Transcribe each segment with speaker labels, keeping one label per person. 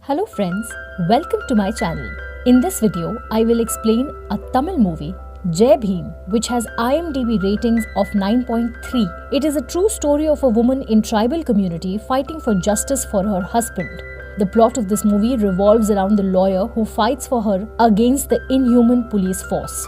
Speaker 1: Hello friends, welcome to my channel. In this video, I will explain a Tamil movie, Jai Bhim, which has IMDb ratings of 9.3. It is a true story of a woman in tribal community fighting for justice for her husband. The plot of this movie revolves around the lawyer who fights for her against the inhuman police force.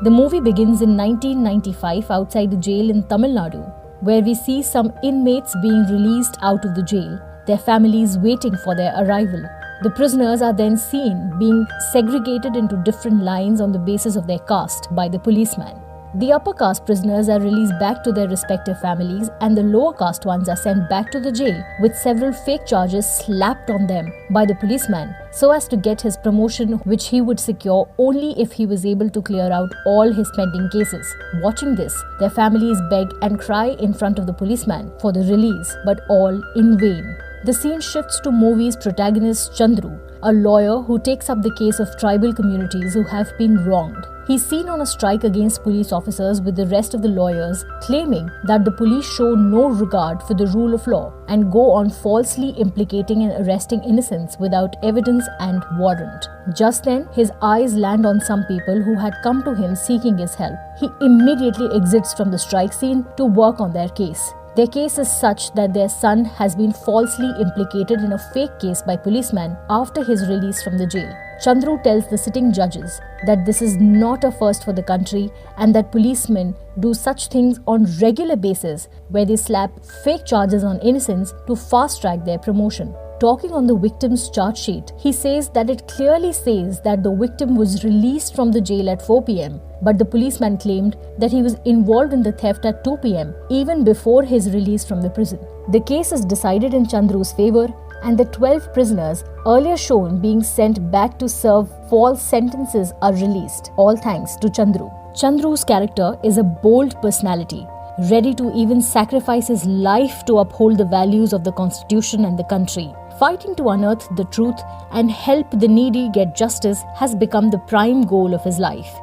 Speaker 1: The movie begins in 1995 outside a jail in Tamil Nadu, where we see some inmates being released out of the jail, their families waiting for their arrival. The prisoners are then seen being segregated into different lines on the basis of their caste by the policeman. The upper caste prisoners are released back to their respective families, and the lower caste ones are sent back to the jail with several fake charges slapped on them by the policeman so as to get his promotion, which he would secure only if he was able to clear out all his pending cases. Watching this, their families beg and cry in front of the policeman for the release, but all in vain. The scene shifts to movie's protagonist Chandru, a lawyer who takes up the case of tribal communities who have been wronged. He's seen on a strike against police officers with the rest of the lawyers, claiming that the police show no regard for the rule of law and go on falsely implicating and arresting innocents without evidence and warrant. Just then, his eyes land on some people who had come to him seeking his help. He immediately exits from the strike scene to work on their case. Their case is such that their son has been falsely implicated in a fake case by policemen after his release from the jail. Chandru tells the sitting judges that this is not a first for the country and that policemen do such things on regular basis where they slap fake charges on innocents to fast-track their promotion. Talking on the victim's charge sheet, he says that it clearly says that the victim was released from the jail at 4 p.m. But the policeman claimed that he was involved in the theft at 2 p.m. even before his release from the prison. The case is decided in Chandru's favor, and the 12 prisoners earlier shown being sent back to serve false sentences are released, all thanks to Chandru. Chandru's character is a bold personality, ready to even sacrifice his life to uphold the values of the constitution and the country. Fighting to unearth the truth and help the needy get justice has become the prime goal of his life.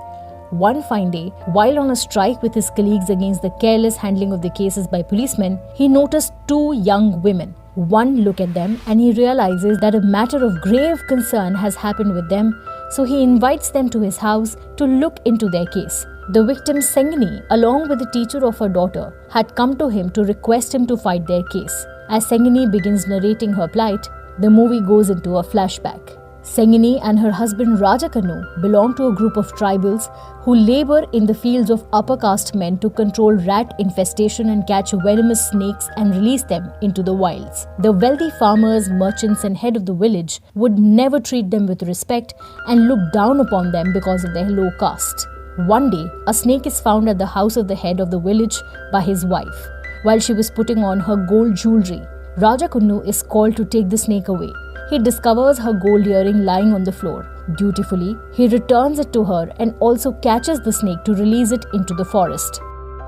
Speaker 1: One fine day, while on a strike with his colleagues against the careless handling of the cases by policemen, he noticed two young women. One look at them and he realizes that a matter of grave concern has happened with them, so he invites them to his house to look into their case. The victim Sengini, along with the teacher of her daughter, had come to him to request him to fight their case. As Sengini begins narrating her plight, the movie goes into a flashback. Sengini and her husband Rajakanu belong to a group of tribals who labor in the fields of upper caste men to control rat infestation and catch venomous snakes and release them into the wilds. The wealthy farmers, merchants and head of the village would never treat them with respect and look down upon them because of their low caste. One day, a snake is found at the house of the head of the village by his wife. While she was putting on her gold jewelry, Rajakanu is called to take the snake away. He discovers her gold earring lying on the floor. Dutifully, he returns it to her and also catches the snake to release it into the forest.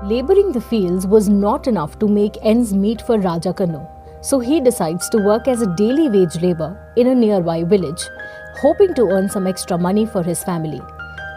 Speaker 1: Laboring the fields was not enough to make ends meet for Rajakanu, so he decides to work as a daily wage labor in a nearby village, hoping to earn some extra money for his family.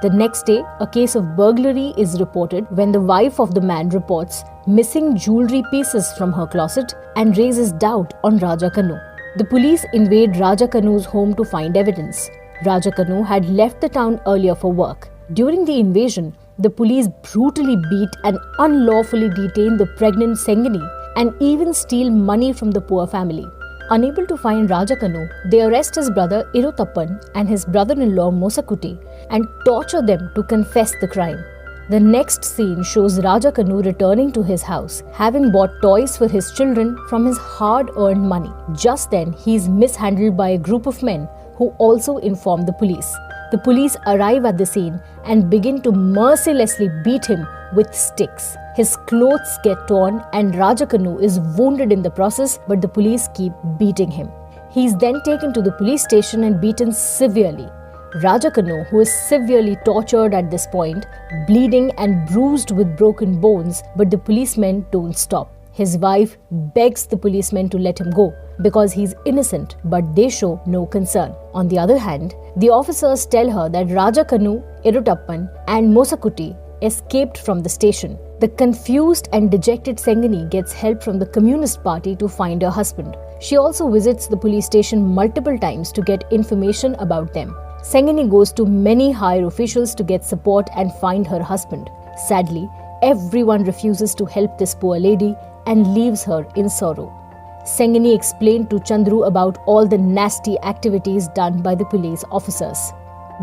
Speaker 1: The next day, a case of burglary is reported when the wife of the man reports missing jewelry pieces from her closet and raises doubt on Rajakanu. The police invade Rajakanu's home to find evidence. Rajakanu had left the town earlier for work. During the invasion, the police brutally beat and unlawfully detain the pregnant Sengini and even steal money from the poor family. Unable to find Rajakanu, they arrest his brother Irutappan and his brother-in-law Mosakuti and torture them to confess the crime. The next scene shows Rajakanu returning to his house, having bought toys for his children from his hard-earned money. Just then, he is mishandled by a group of men who also inform the police. The police arrive at the scene and begin to mercilessly beat him with sticks. His clothes get torn and Rajakanu is wounded in the process, but the police keep beating him. He is then taken to the police station and beaten severely. Rajakanu, who is severely tortured at this point, bleeding and bruised with broken bones, but the policemen don't stop. His wife begs the policemen to let him go because he's innocent, but they show no concern. On the other hand, the officers tell her that Rajakanu, Irutappan and Mosakuti escaped from the station. The confused and dejected Sengini gets help from the Communist Party to find her husband. She also visits the police station multiple times to get information about them. Sangini goes to many higher officials to get support and find her husband. Sadly, everyone refuses to help this poor lady and leaves her in sorrow. Sangini explained to Chandru about all the nasty activities done by the police officers.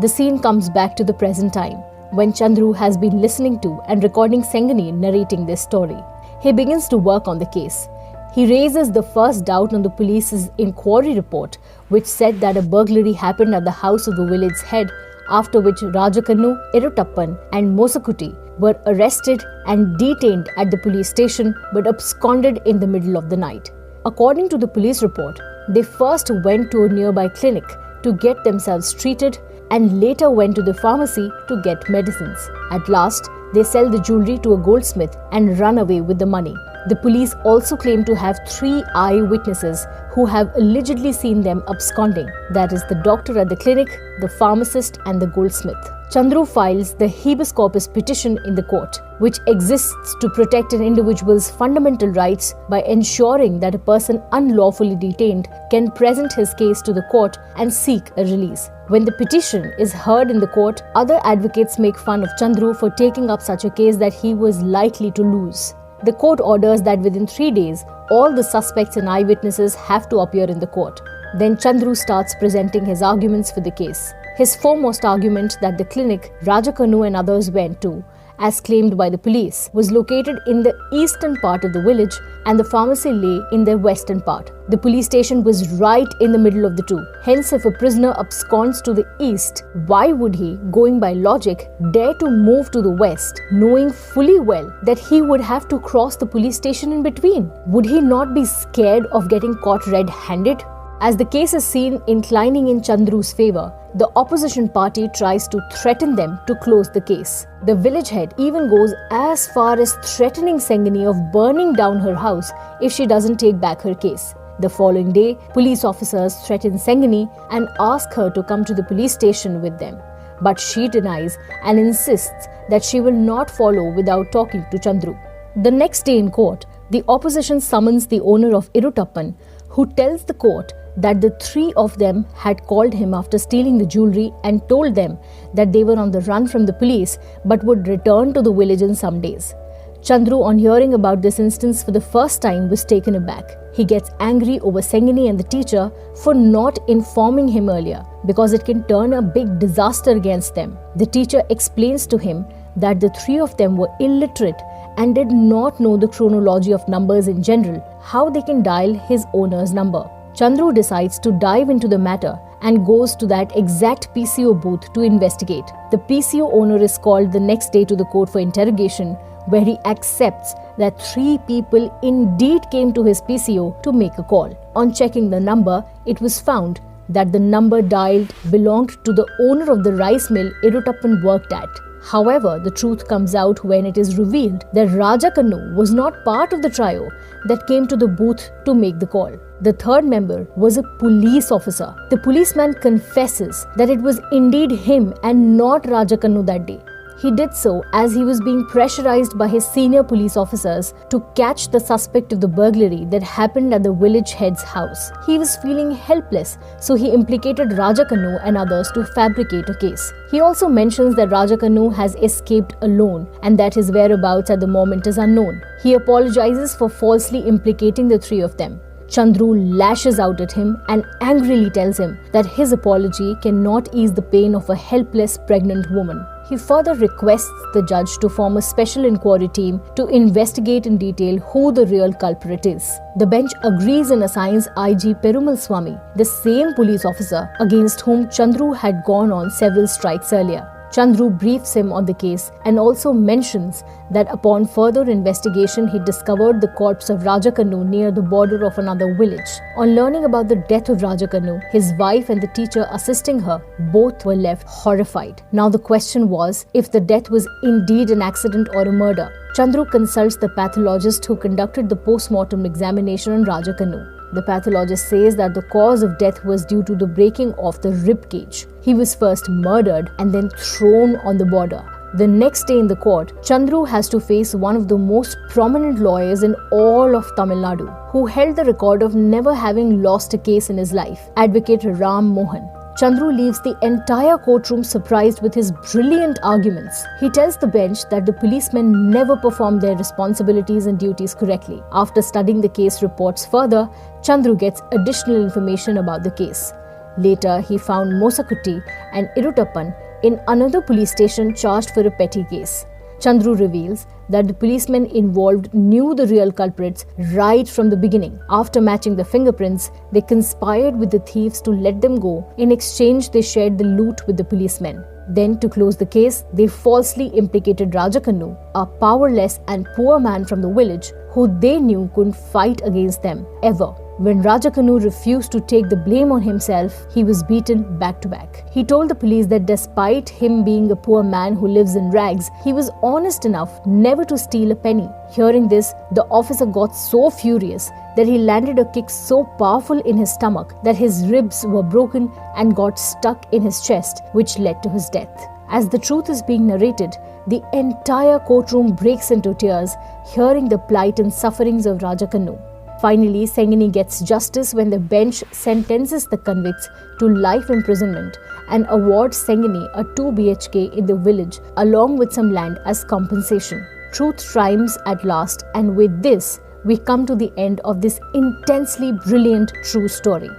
Speaker 1: The scene comes back to the present time, when Chandru has been listening to and recording Sangini narrating this story. He begins to work on the case. He raises the first doubt on the police's inquiry report, which said that a burglary happened at the house of the village head, after which Rajakannu, Irutappan and Mosakuti were arrested and detained at the police station but absconded in the middle of the night. According to the police report, they first went to a nearby clinic to get themselves treated and later went to the pharmacy to get medicines. At last, they sell the jewelry to a goldsmith and run away with the money. The police also claim to have 3 eyewitnesses who have allegedly seen them absconding. That is, the doctor at the clinic, the pharmacist and the goldsmith. Chandru files the habeas corpus petition in the court, which exists to protect an individual's fundamental rights by ensuring that a person unlawfully detained can present his case to the court and seek a release. When the petition is heard in the court, other advocates make fun of Chandru for taking up such a case that he was likely to lose. The court orders that within 3 days, all the suspects and eyewitnesses have to appear in the court. Then Chandru starts presenting his arguments for the case. His foremost argument that the clinic Rajakannu and others went to, as claimed by the police, was located in the eastern part of the village and the pharmacy lay in the western part. The police station was right in the middle of the two. Hence, if a prisoner absconds to the east, why would he, going by logic, dare to move to the west, knowing fully well that he would have to cross the police station in between? Would he not be scared of getting caught red-handed? As the case is seen inclining in Chandru's favor, the opposition party tries to threaten them to close the case. The village head even goes as far as threatening Sangini of burning down her house if she doesn't take back her case. The following day, police officers threaten Sangini and ask her to come to the police station with them. But she denies and insists that she will not follow without talking to Chandru. The next day in court, the opposition summons the owner of Irutappan, who tells the court that the 3 of them had called him after stealing the jewelry and told them that they were on the run from the police but would return to the village in some days. Chandru, on hearing about this instance for the first time, was taken aback. He gets angry over Sangini and the teacher for not informing him earlier because it can turn a big disaster against them. The teacher explains to him that the 3 of them were illiterate and did not know the chronology of numbers in general, how they can dial his owner's number. Chandru decides to dive into the matter and goes to that exact PCO booth to investigate. The PCO owner is called the next day to the court for interrogation, where he accepts that 3 people indeed came to his PCO to make a call. On checking the number, it was found that the number dialed belonged to the owner of the rice mill Irutappan worked at. However, the truth comes out when it is revealed that Rajakannu was not part of the trio that came to the booth to make the call. The third member was a police officer. The policeman confesses that it was indeed him and not Rajakannu that day. He did so as he was being pressurized by his senior police officers to catch the suspect of the burglary that happened at the village head's house. He was feeling helpless, so he implicated Rajakannu and others to fabricate a case. He also mentions that Rajakannu has escaped alone and that his whereabouts at the moment is unknown. He apologizes for falsely implicating the 3 of them. Chandru lashes out at him and angrily tells him that his apology cannot ease the pain of a helpless pregnant woman. He further requests the judge to form a special inquiry team to investigate in detail who the real culprit is. The bench agrees and assigns IG Perumal Swami, the same police officer against whom Chandru had gone on several strikes earlier. Chandru briefs him on the case and also mentions that upon further investigation he discovered the corpse of Rajakannu near the border of another village. On learning about the death of Rajakannu, his wife and the teacher assisting her both were left horrified. Now the question was if the death was indeed an accident or a murder. Chandru consults the pathologist who conducted the post-mortem examination on Rajakannu. The pathologist says that the cause of death was due to the breaking of the rib cage. He was first murdered and then thrown on the border. The next day in the court, Chandru has to face one of the most prominent lawyers in all of Tamil Nadu, who held the record of never having lost a case in his life, Advocate Ram Mohan. Chandru leaves the entire courtroom surprised with his brilliant arguments. He tells the bench that the policemen never performed their responsibilities and duties correctly. After studying the case reports further, Chandru gets additional information about the case. Later, he found Mosakutti and Irutappan in another police station charged for a petty case. Chandru reveals that the policemen involved knew the real culprits right from the beginning. After matching the fingerprints, they conspired with the thieves to let them go. In exchange, they shared the loot with the policemen. Then, to close the case, they falsely implicated Rajakannu, a powerless and poor man from the village who they knew couldn't fight against them ever. When Rajakannu refused to take the blame on himself, he was beaten back to back. He told the police that despite him being a poor man who lives in rags, he was honest enough never to steal a penny. Hearing this, the officer got so furious that he landed a kick so powerful in his stomach that his ribs were broken and got stuck in his chest, which led to his death. As the truth is being narrated, the entire courtroom breaks into tears, hearing the plight and sufferings of Rajakannu. Finally, Sengini gets justice when the bench sentences the convicts to life imprisonment and awards Sengini a 2 BHK in the village along with some land as compensation. Truth triumphs at last, and with this, we come to the end of this intensely brilliant true story.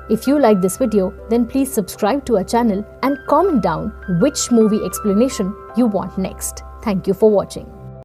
Speaker 1: If you like this video, then please subscribe to our channel and comment down which movie explanation you want next. Thank you for watching.